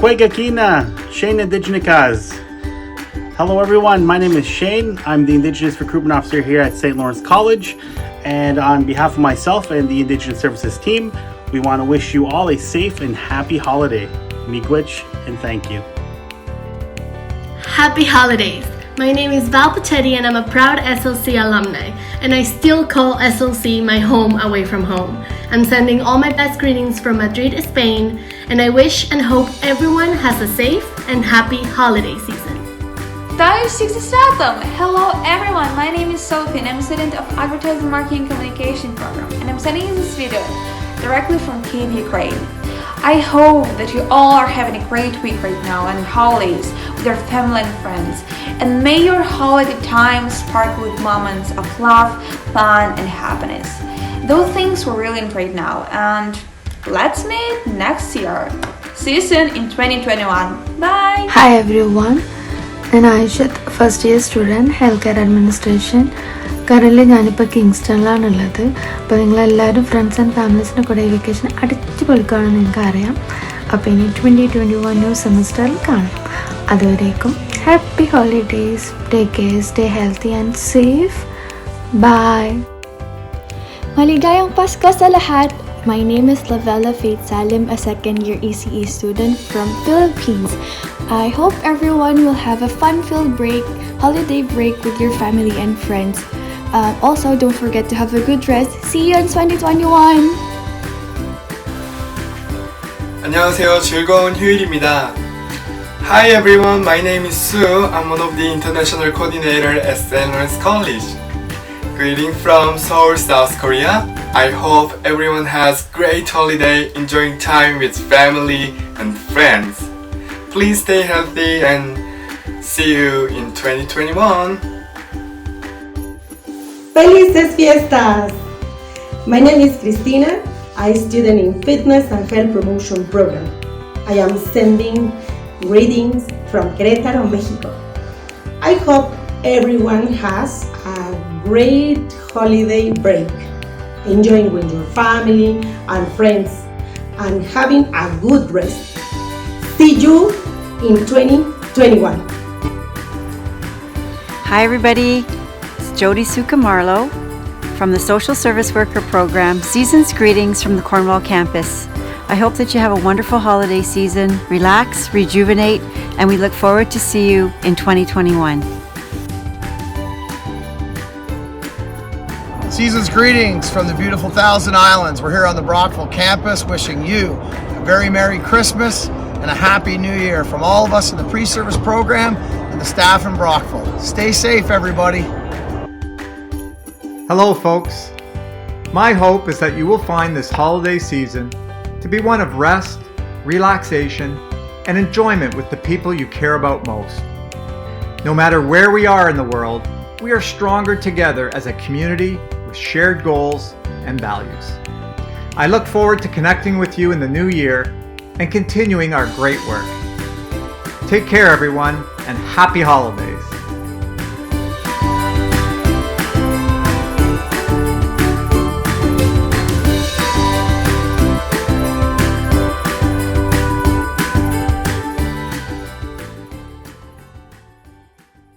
Kina, Sherin Indigenous. Hello everyone, my name is Sherin. I'm the Indigenous Recruitment Officer here at St. Lawrence College. And on behalf of myself and the Indigenous Services team, we want to wish you all a safe and happy holiday. Miigwech and thank you. Happy holidays! My name is Val Pachetti and I'm a proud SLC alumni, and I still call SLC my home away from home. I'm sending all my best greetings from Madrid, Spain, and I wish and hope everyone has a safe and happy holiday season. Tayo Sigsisratom! Hello everyone, my name is Soo Kim. I'm a student of Advertising Marketing Communication program, and I'm sending you this video directly from Kyiv, Ukraine. I hope that you all are having a great week right now and holidays with your family and friends. And may your holiday time sparkle with moments of love, fun, and happiness. Those things we're really in right now, and let's meet next year. See you soon in 2021. Bye! Hi everyone, I'm Ayshath, first year student, Healthcare Administration. Currently, I'm in Kingston. So, you friends and families in vacation. So, 2021 new semester. Happy holidays. Take care, stay healthy and safe. Bye. Maligayang Pasko sa lahat! My name is Lavella Faith Salim, a second-year ECE student from Philippines. I hope everyone will have a fun-filled holiday break with your family and friends. Also, don't forget to have a good rest. See you in 2021! 안녕하세요. 즐거운 휴일입니다. Hi everyone, my name is Soo. I'm one of the international coordinator at St. Lawrence College. Greeting from Seoul, South Korea. I hope everyone has great holiday, enjoying time with family and friends. Please stay healthy and see you in 2021. Felices fiestas! My name is Cristina. I'm a student in Fitness and Health Promotion Program. I am sending greetings from Querétaro, Mexico. I hope everyone has a great holiday break, enjoying with your family and friends, and having a good rest. See you in 2021. Hi everybody, it's Jody Souka-Marleau from the Social Service Worker Program. Season's greetings from the Cornwall campus. I hope that you have a wonderful holiday season, relax, rejuvenate, and we look forward to see you in 2021. Season's greetings from the beautiful Thousand Islands. We're here on the Brockville campus wishing you a very Merry Christmas and a Happy New Year from all of us in the pre-service program and the staff in Brockville. Stay safe, everybody. Hello, folks. My hope is that you will find this holiday season to be one of rest, relaxation, and enjoyment with the people you care about most. No matter where we are in the world, we are stronger together as a community with shared goals and values. I look forward to connecting with you in the new year and continuing our great work. Take care, everyone, and happy holidays.